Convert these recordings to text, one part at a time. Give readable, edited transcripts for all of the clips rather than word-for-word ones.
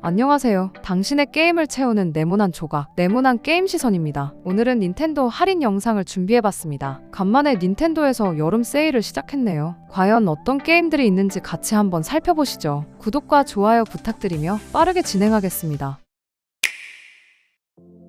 안녕하세요. 당신의 게임을 채우는 네모난 조각, 네모난 게임 시선입니다. 오늘은 닌텐도 할인 영상을 준비해봤습니다. 간만에 닌텐도에서 여름 세일을 시작했네요. 과연 어떤 게임들이 있는지 같이 한번 살펴보시죠. 구독과 좋아요 부탁드리며 빠르게 진행하겠습니다.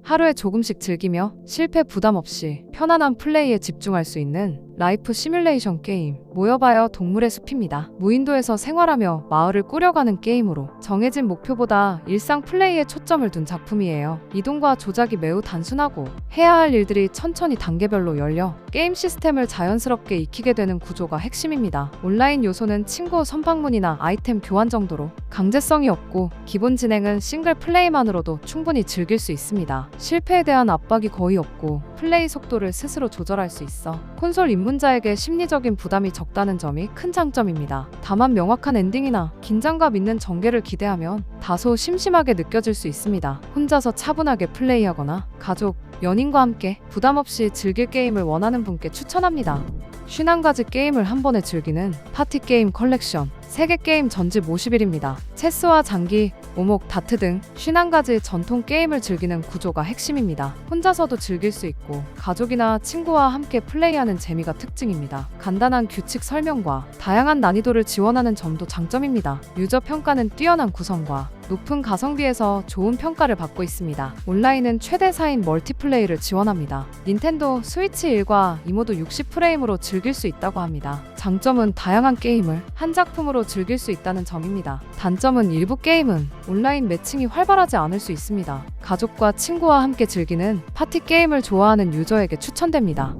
하루에 조금씩 즐기며 실패 부담 없이 편안한 플레이에 집중할 수 있는 라이프 시뮬레이션 게임 모여봐요 동물의 숲입니다. 무인도에서 생활하며 마을을 꾸려가는 게임으로 정해진 목표보다 일상 플레이에 초점을 둔 작품이에요. 이동과 조작이 매우 단순하고 해야 할 일들이 천천히 단계별로 열려 게임 시스템을 자연스럽게 익히게 되는 구조가 핵심입니다. 온라인 요소는 친구 선방문이나 아이템 교환 정도로 강제성이 없고 기본 진행은 싱글 플레이만으로도 충분히 즐길 수 있습니다. 실패에 대한 압박이 거의 없고 플레이 속도를 스스로 조절할 수 있어 콘솔 입문자에게 심리적인 부담이 적다는 점이 큰 장점입니다. 다만 명확한 엔딩이나 긴장감 있는 전개를 기대하면 다소 심심하게 느껴질 수 있습니다. 혼자서 차분하게 플레이하거나 가족, 연인과 함께 부담 없이 즐길 게임을 원하는 분께 추천합니다. 51가지 게임을 한 번에 즐기는 파티 게임 컬렉션 3개 게임 전집 50일입니다. 체스와 장기, 오목, 다트 등 51가지 전통 게임을 즐기는 구조가 핵심입니다. 혼자서도 즐길 수 있고 가족이나 친구와 함께 플레이하는 재미가 특징입니다. 간단한 규칙 설명과 다양한 난이도를 지원하는 점도 장점입니다. 유저 평가는 뛰어난 구성과 높은 가성비에서 좋은 평가를 받고 있습니다. 온라인은 최대 4인 멀티플레이를 지원합니다. 닌텐도 스위치 1과 2 모두 60프레임으로 즐길 수 있다고 합니다. 장점은 다양한 게임을 한 작품으로 즐길 수 있다는 점입니다. 단점은 일부 게임은 온라인 매칭이 활발하지 않을 수 있습니다. 가족과 친구와 함께 즐기는 파티 게임을 좋아하는 유저에게 추천됩니다.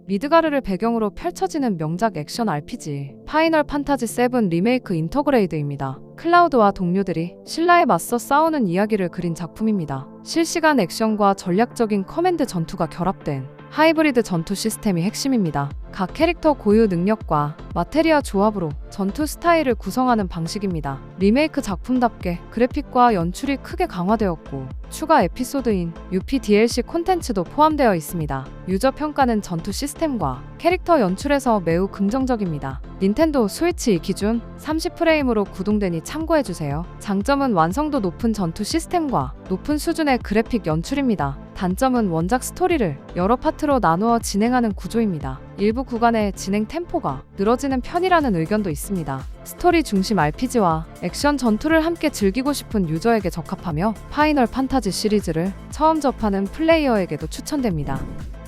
미드가르를 배경으로 펼쳐지는 명작 액션 RPG 파이널 판타지 7 리메이크 인터그레이드입니다. 클라우드와 동료들이 신라에 맞서 싸우는 이야기를 그린 작품입니다. 실시간 액션과 전략적인 커맨드 전투가 결합된 하이브리드 전투 시스템이 핵심입니다. 각 캐릭터 고유 능력과 마테리아 조합으로 전투 스타일을 구성하는 방식입니다. 리메이크 작품답게 그래픽과 연출이 크게 강화되었고 추가 에피소드인 UP DLC 콘텐츠도 포함되어 있습니다. 유저 평가는 전투 시스템과 캐릭터 연출에서 매우 긍정적입니다. 닌텐도 스위치 기준 30프레임으로 구동되니 참고해주세요. 장점은 완성도 높은 전투 시스템과 높은 수준의 그래픽 연출입니다. 단점은 원작 스토리를 여러 파트로 나누어 진행하는 구조입니다. 일부 구간의 진행 템포가 늘어지는 편이라는 의견도 있습니다. 스토리 중심 RPG와 액션 전투를 함께 즐기고 싶은 유저에게 적합하며 파이널 판타지 시리즈를 처음 접하는 플레이어에게도 추천됩니다.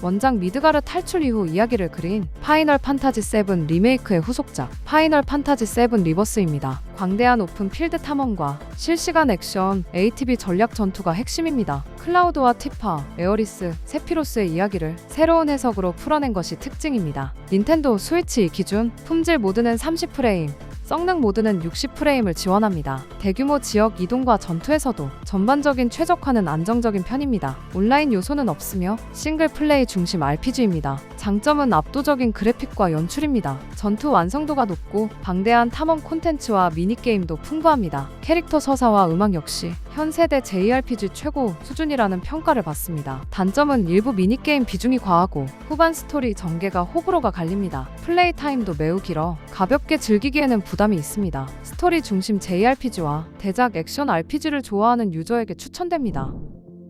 원작 미드가르 탈출 이후 이야기를 그린 파이널 판타지 7 리메이크의 후속작 파이널 판타지 7 리버스입니다. 광대한 오픈 필드 탐험과 실시간 액션, ATB 전략 전투가 핵심입니다. 클라우드와 티파, 에어리스, 세피로스의 이야기를 새로운 해석으로 풀어낸 것이 특징입니다. 닌텐도 스위치 기준 품질 모드는 30프레임, 성능 모드는 60프레임을 지원합니다. 대규모 지역 이동과 전투에서도 전반적인 최적화는 안정적인 편입니다. 온라인 요소는 없으며 싱글 플레이 중심 RPG입니다. 장점은 압도적인 그래픽과 연출입니다. 전투 완성도가 높고 방대한 탐험 콘텐츠와 미니게임도 풍부합니다. 캐릭터 서사와 음악 역시 현 세대 JRPG 최고 수준이라는 평가를 받습니다. 단점은 일부 미니게임 비중이 과하고 후반 스토리 전개가 호불호가 갈립니다. 플레이 타임도 매우 길어 가볍게 즐기기에는 부담이 있습니다. 스토리 중심 JRPG와 대작 액션 RPG를 좋아하는 유저에게 추천됩니다.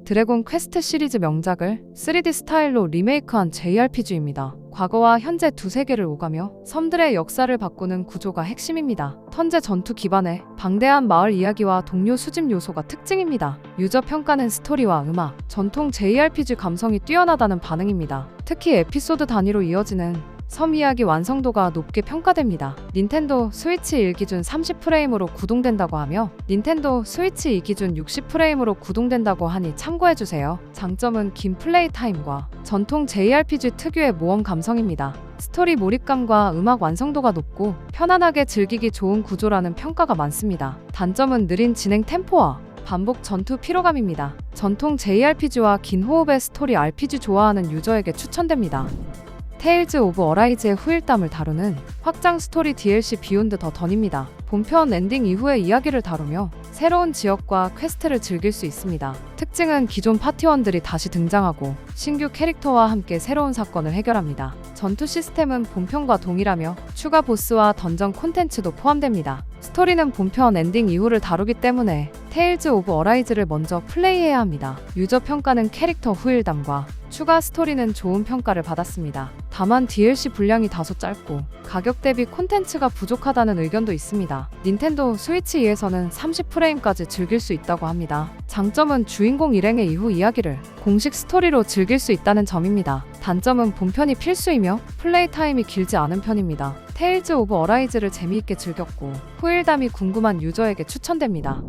드래곤 퀘스트 시리즈 명작을 3D 스타일로 리메이크한 JRPG입니다. 과거와 현재 두 세계를 오가며 섬들의 역사를 바꾸는 구조가 핵심입니다. 턴제 전투 기반의 방대한 마을 이야기와 동료 수집 요소가 특징입니다. 유저 평가는 스토리와 음악, 전통 JRPG 감성이 뛰어나다는 반응입니다. 특히 에피소드 단위로 이어지는 섬 이야기 완성도가 높게 평가됩니다. 닌텐도 스위치 1 기준 30프레임으로 구동된다고 하며 닌텐도 스위치 2 기준 60프레임으로 구동된다고 하니 참고해주세요. 장점은 긴 플레이 타임과 전통 JRPG 특유의 모험 감성입니다. 스토리 몰입감과 음악 완성도가 높고 편안하게 즐기기 좋은 구조라는 평가가 많습니다. 단점은 느린 진행 템포와 반복 전투 피로감입니다. 전통 JRPG와 긴 호흡의 스토리 RPG 좋아하는 유저에게 추천됩니다. 테일즈 오브 어라이즈의 후일담을 다루는 확장 스토리 DLC 비욘드 더 던입니다. 본편 엔딩 이후의 이야기를 다루며 새로운 지역과 퀘스트를 즐길 수 있습니다. 특징은 기존 파티원들이 다시 등장하고 신규 캐릭터와 함께 새로운 사건을 해결합니다. 전투 시스템은 본편과 동일하며 추가 보스와 던전 콘텐츠도 포함됩니다. 스토리는 본편 엔딩 이후를 다루기 때문에 테일즈 오브 어라이즈를 먼저 플레이해야 합니다. 유저 평가는 캐릭터 후일담과 추가 스토리는 좋은 평가를 받았습니다. 다만 DLC 분량이 다소 짧고 가격 대비 콘텐츠가 부족하다는 의견도 있습니다. 닌텐도 스위치 2에서는 30프레임까지 즐길 수 있다고 합니다. 장점은 주인공 일행의 이후 이야기를 공식 스토리로 즐길 수 있다는 점입니다. 단점은 본편이 필수이며 플레이 타임이 길지 않은 편입니다. 테일즈 오브 어라이즈를 재미있게 즐겼고 후일담이 궁금한 유저에게 추천됩니다.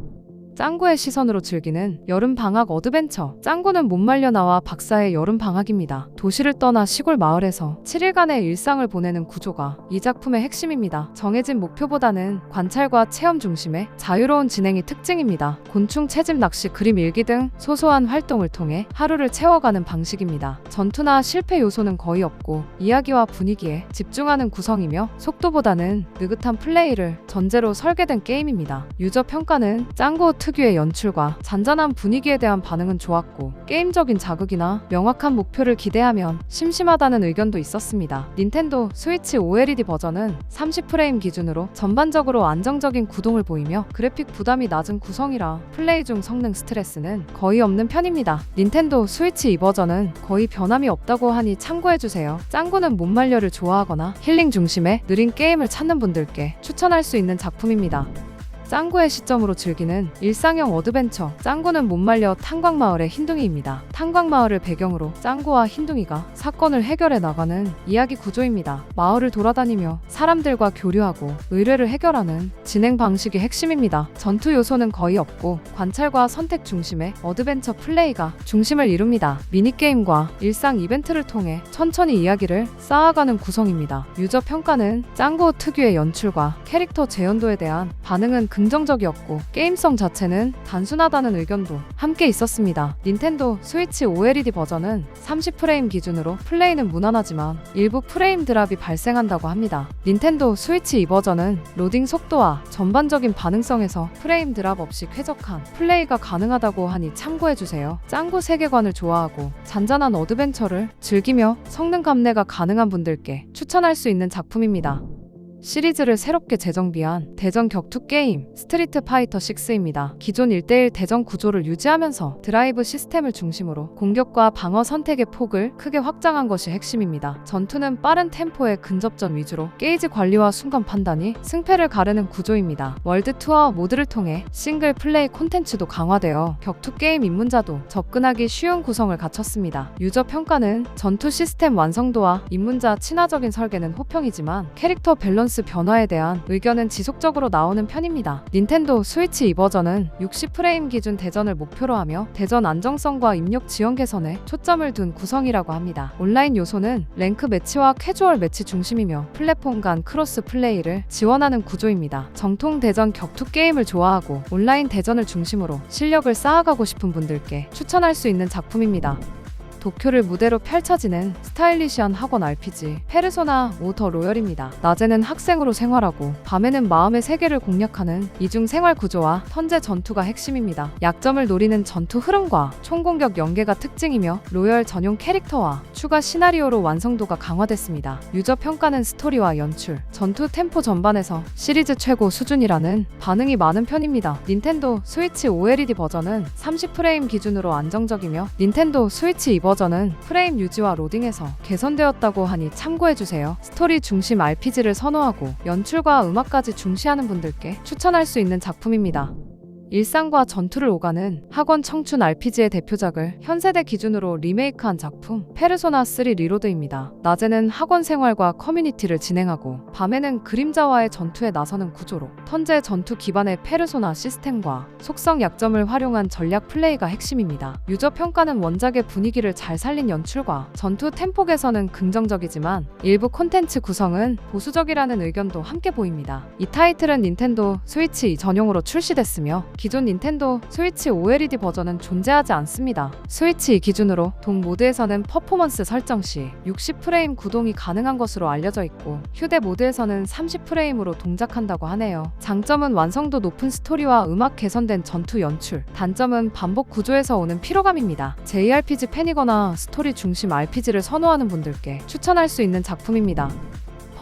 짱구의 시선으로 즐기는 여름방학 어드벤처. 짱구는 못 말려 나와 박사의 여름방학입니다. 도시를 떠나 시골 마을에서 7일간의 일상을 보내는 구조가 이 작품의 핵심입니다. 정해진 목표보다는 관찰과 체험 중심의 자유로운 진행이 특징입니다. 곤충 채집, 낚시, 그림 일기 등 소소한 활동을 통해 하루를 채워가는 방식입니다. 전투나 실패 요소는 거의 없고 이야기와 분위기에 집중하는 구성이며 속도보다는 느긋한 플레이를 전제로 설계된 게임입니다. 유저 평가는 짱구 특유의 연출과 잔잔한 분위기에 대한 반응은 좋았고 게임적인 자극이나 명확한 목표를 기대하면 심심하다는 의견도 있었습니다. 닌텐도 스위치 OLED 버전은 30프레임 기준으로 전반적으로 안정적인 구동을 보이며 그래픽 부담이 낮은 구성이라 플레이 중 성능 스트레스는 거의 없는 편입니다. 닌텐도 스위치 2 버전은 거의 변함이 없다고 하니 참고해주세요. 짱구는 못 말려를 좋아하거나 힐링 중심의 느린 게임을 찾는 분들께 추천할 수 있는 작품입니다. 짱구의 시점으로 즐기는 일상형 어드벤처. 짱구는 못 말려 탄광마을의 흰둥이입니다. 탄광마을을 배경으로 짱구와 흰둥이가 사건을 해결해 나가는 이야기 구조입니다. 마을을 돌아다니며 사람들과 교류하고 의뢰를 해결하는 진행 방식이 핵심입니다. 전투 요소는 거의 없고 관찰과 선택 중심의 어드벤처 플레이가 중심을 이룹니다. 미니게임과 일상 이벤트를 통해 천천히 이야기를 쌓아가는 구성입니다. 유저 평가는 짱구 특유의 연출과 캐릭터 재현도에 대한 반응은 긍정적이었고 게임성 자체는 단순하다는 의견도 함께 있었습니다. 닌텐도 스위치 OLED 버전은 30프레임 기준으로 플레이는 무난하지만 일부 프레임 드랍이 발생한다고 합니다. 닌텐도 스위치 2 버전은 로딩 속도와 전반적인 반응성에서 프레임 드랍 없이 쾌적한 플레이가 가능하다고 하니 참고해주세요. 짱구 세계관을 좋아하고 잔잔한 어드벤처를 즐기며 성능 감내가 가능한 분들께 추천할 수 있는 작품입니다. 시리즈를 새롭게 재정비한 대전 격투 게임 스트리트 파이터 6입니다. 기존 1대1 대전 구조를 유지하면서 드라이브 시스템을 중심으로 공격과 방어 선택의 폭을 크게 확장한 것이 핵심입니다. 전투는 빠른 템포의 근접전 위주로 게이지 관리와 순간 판단이 승패를 가르는 구조입니다. 월드 투어 모드를 통해 싱글 플레이 콘텐츠도 강화되어 격투 게임 입문자도 접근하기 쉬운 구성을 갖췄습니다. 유저 평가는 전투 시스템 완성도와 입문자 친화적인 설계는 호평이지만 캐릭터 밸런스 변화에 대한 의견은 지속적으로 나오는 편입니다. 닌텐도 스위치 2 버전은 60프레임 기준 대전을 목표로 하며 대전 안정성과 입력 지원 개선에 초점을 둔 구성이라고 합니다. 온라인 요소는 랭크 매치와 캐주얼 매치 중심이며 플랫폼 간 크로스 플레이를 지원하는 구조입니다. 정통 대전 격투 게임을 좋아하고 온라인 대전을 중심으로 실력을 쌓아가고 싶은 분들께 추천할 수 있는 작품입니다. 도쿄를 무대로 펼쳐지는 스타일리시한 학원 RPG 페르소나 5 더 로열입니다. 낮에는 학생으로 생활하고 밤에는 마음의 세계를 공략하는 이중 생활 구조와 턴제 전투가 핵심입니다. 약점을 노리는 전투 흐름과 총공격 연계가 특징이며 로열 전용 캐릭터와 추가 시나리오로 완성도가 강화됐습니다. 유저 평가는 스토리와 연출, 전투 템포 전반에서 시리즈 최고 수준이라는 반응이 많은 편입니다. 닌텐도 스위치 OLED 버전은 30프레임 기준으로 안정적이며 닌텐도 스위치 2 버전은 프레임 유지와 로딩에서 개선되었다고 하니 참고해주세요. 스토리 중심 RPG를 선호하고 연출과 음악까지 중시하는 분들께 추천할 수 있는 작품입니다. 일상과 전투를 오가는 학원 청춘 RPG의 대표작을 현세대 기준으로 리메이크한 작품 페르소나 3 리로드입니다. 낮에는 학원 생활과 커뮤니티를 진행하고 밤에는 그림자와의 전투에 나서는 구조로 턴제 전투 기반의 페르소나 시스템과 속성 약점을 활용한 전략 플레이가 핵심입니다. 유저 평가는 원작의 분위기를 잘 살린 연출과 전투 템포 개선은 긍정적이지만 일부 콘텐츠 구성은 보수적이라는 의견도 함께 보입니다. 이 타이틀은 닌텐도 스위치 전용으로 출시됐으며 기존 닌텐도 스위치 OLED 버전은 존재하지 않습니다. 스위치 기준으로 동 모드에서는 퍼포먼스 설정 시 60프레임 구동이 가능한 것으로 알려져 있고 휴대 모드에서는 30프레임으로 동작한다고 하네요. 장점은 완성도 높은 스토리와 음악 개선된 전투 연출, 단점은 반복 구조에서 오는 피로감입니다. JRPG 팬이거나 스토리 중심 RPG를 선호하는 분들께 추천할 수 있는 작품입니다.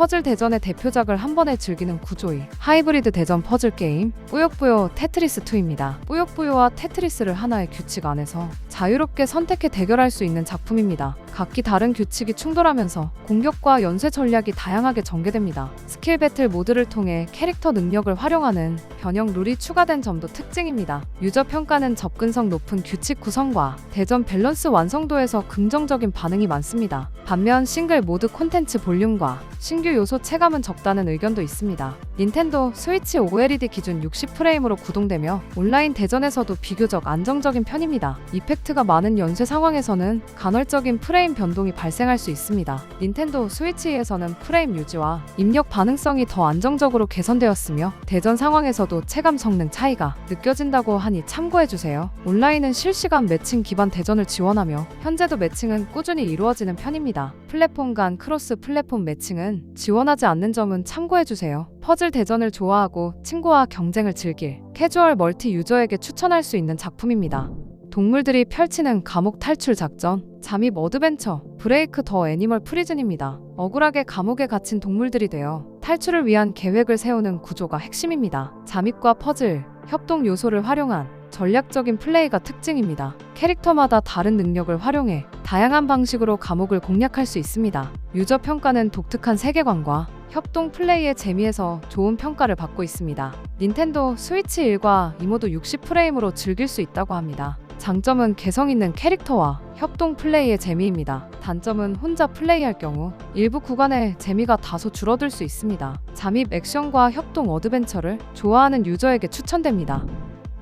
퍼즐 대전의 대표작을 한 번에 즐기는 구조의 하이브리드 대전 퍼즐 게임 뿌요뿌요 테트리스2입니다. 뿌요뿌요와 테트리스를 하나의 규칙 안에서 자유롭게 선택해 대결할 수 있는 작품입니다. 각기 다른 규칙이 충돌하면서 공격과 연쇄 전략이 다양하게 전개됩니다. 스킬 배틀 모드를 통해 캐릭터 능력을 활용하는 변형 룰이 추가된 점도 특징입니다. 유저 평가는 접근성 높은 규칙 구성과 대전 밸런스 완성도에서 긍정적인 반응이 많습니다. 반면 싱글 모드 콘텐츠 볼륨과 신규 요소 체감은 적다는 의견도 있습니다. 닌텐도 스위치 OLED 기준 60프레임으로 구동되며 온라인 대전에서도 비교적 안정적인 편입니다. 이펙트가 많은 연쇄 상황에서는 간헐적인 프레임 변동이 발생할 수 있습니다. 닌텐도 스위치에서는 프레임 유지와 입력 반응성이 더 안정적으로 개선되었으며 대전 상황에서도 체감 성능 차이가 느껴진다고 하니 참고해주세요. 온라인은 실시간 매칭 기반 대전을 지원하며 현재도 매칭은 꾸준히 이루어지는 편입니다. 플랫폼 간 크로스 플랫폼 매칭은 지원하지 않는 점은 참고해주세요. 퍼즐 대전을 좋아하고 친구와 경쟁을 즐길 캐주얼 멀티 유저에게 추천할 수 있는 작품입니다. 동물들이 펼치는 감옥 탈출 작전, 잠입 어드벤처, 브레이크 더 애니멀 프리즌입니다. 억울하게 감옥에 갇힌 동물들이 되어 탈출을 위한 계획을 세우는 구조가 핵심입니다. 잠입과 퍼즐, 협동 요소를 활용한 전략적인 플레이가 특징입니다. 캐릭터마다 다른 능력을 활용해 다양한 방식으로 감옥을 공략할 수 있습니다. 유저 평가는 독특한 세계관과 협동 플레이의 재미에서 좋은 평가를 받고 있습니다. 닌텐도 스위치 1과 2모두 60프레임으로 즐길 수 있다고 합니다. 장점은 개성 있는 캐릭터와 협동 플레이의 재미입니다. 단점은 혼자 플레이할 경우 일부 구간의 재미가 다소 줄어들 수 있습니다. 잠입 액션과 협동 어드벤처를 좋아하는 유저에게 추천됩니다.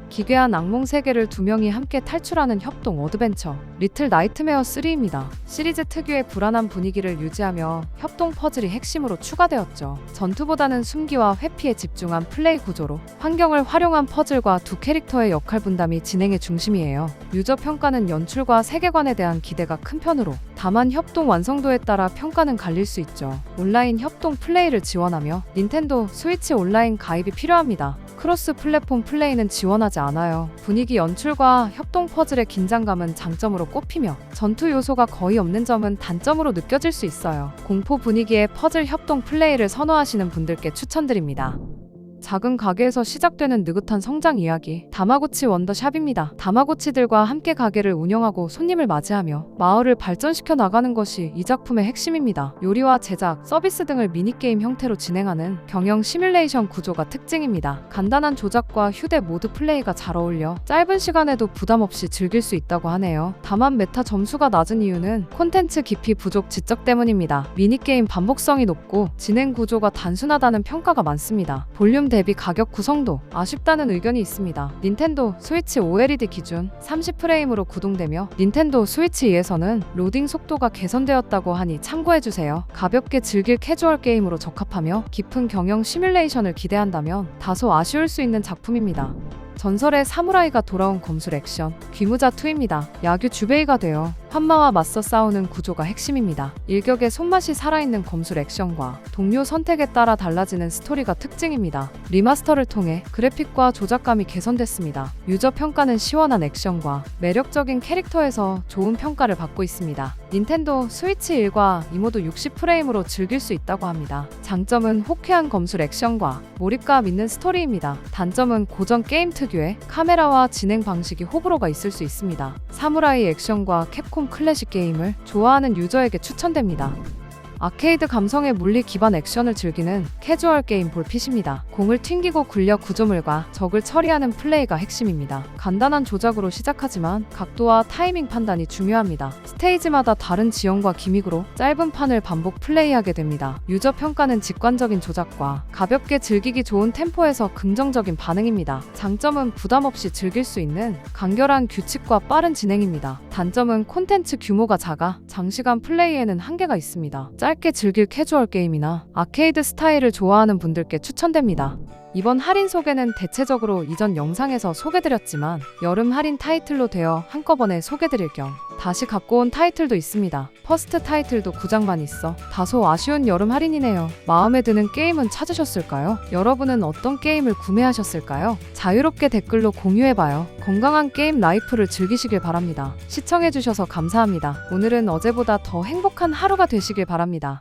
기괴한 악몽 세계를 두 명이 함께 탈출하는 협동 어드벤처 리틀 나이트메어 3입니다. 시리즈 특유의 불안한 분위기를 유지하며 협동 퍼즐이 핵심으로 추가되었죠. 전투보다는 숨기와 회피에 집중한 플레이 구조로 환경을 활용한 퍼즐과 두 캐릭터의 역할 분담이 진행의 중심이에요. 유저 평가는 연출과 세계관에 대한 기대가 큰 편으로 다만 협동 완성도에 따라 평가는 갈릴 수 있죠. 온라인 협동 플레이를 지원하며 닌텐도 스위치 온라인 가입이 필요합니다. 크로스 플랫폼 플레이는 지원하지 않아요. 분위기 연출과 협동 퍼즐의 긴장감은 장점으로 꼽히며 전투 요소가 거의 없는 점은 단점으로 느껴질 수 있어요. 공포 분위기의 퍼즐 협동 플레이를 선호하시는 분들께 추천드립니다. 작은 가게에서 시작되는 느긋한 성장 이야기 다마고치 원더샵입니다. 다마고치들과 함께 가게를 운영하고 손님을 맞이하며 마을을 발전시켜 나가는 것이 이 작품의 핵심입니다. 요리와 제작, 서비스 등을 미니게임 형태로 진행하는 경영 시뮬레이션 구조가 특징입니다. 간단한 조작과 휴대 모드 플레이가 잘 어울려 짧은 시간에도 부담 없이 즐길 수 있다고 하네요. 다만 메타 점수가 낮은 이유는 콘텐츠 깊이 부족 지적 때문입니다. 미니게임 반복성이 높고 진행 구조가 단순하다는 평가가 많습니다. 볼륨 대비 가격 구성도 아쉽다는 의견이 있습니다. 닌텐도 스위치 OLED 기준 30프레임으로 구동되며 닌텐도 스위치 2에서는 로딩 속도가 개선되었다고 하니 참고해주세요. 가볍게 즐길 캐주얼 게임으로 적합하며 깊은 경영 시뮬레이션을 기대한다면 다소 아쉬울 수 있는 작품입니다. 전설의 사무라이가 돌아온 검술 액션 귀무자2입니다. 야규 주베이가 되어 환마와 맞서 싸우는 구조가 핵심입니다. 일격의 손맛이 살아있는 검술 액션과 동료 선택에 따라 달라지는 스토리가 특징입니다. 리마스터를 통해 그래픽과 조작감이 개선됐습니다. 유저 평가는 시원한 액션과 매력적인 캐릭터에서 좋은 평가를 받고 있습니다. 닌텐도 스위치 1과 2모두 60프레임으로 즐길 수 있다고 합니다. 장점은 호쾌한 검술 액션과 몰입감 있는 스토리입니다. 단점은 고전 게임 특유의 카메라와 진행 방식이 호불호가 있을 수 있습니다. 사무라이 액션과 캡콤 클래식 게임을 좋아하는 유저에게 추천됩니다. 아케이드 감성의 물리 기반 액션을 즐기는 캐주얼 게임 볼핏입니다. 공을 튕기고 굴려 구조물과 적을 처리하는 플레이가 핵심입니다. 간단한 조작으로 시작하지만 각도와 타이밍 판단이 중요합니다. 스테이지마다 다른 지형과 기믹으로 짧은 판을 반복 플레이하게 됩니다. 유저 평가는 직관적인 조작과 가볍게 즐기기 좋은 템포에서 긍정적인 반응입니다. 장점은 부담 없이 즐길 수 있는 간결한 규칙과 빠른 진행입니다. 단점은 콘텐츠 규모가 작아 장시간 플레이에는 한계가 있습니다. 짧게 즐길 캐주얼 게임이나 아케이드 스타일을 좋아하는 분들께 추천됩니다. 이번 할인 소개는 대체적으로 이전 영상에서 소개드렸지만 여름 할인 타이틀로 되어 한꺼번에 소개드릴 겸 다시 갖고 온 타이틀도 있습니다. 퍼스트 타이틀도 9장 반 있어 다소 아쉬운 여름 할인이네요. 마음에 드는 게임은 찾으셨을까요? 여러분은 어떤 게임을 구매하셨을까요? 자유롭게 댓글로 공유해봐요. 건강한 게임 라이프를 즐기시길 바랍니다. 시청해주셔서 감사합니다. 오늘은 어제보다 더 행복한 하루가 되시길 바랍니다.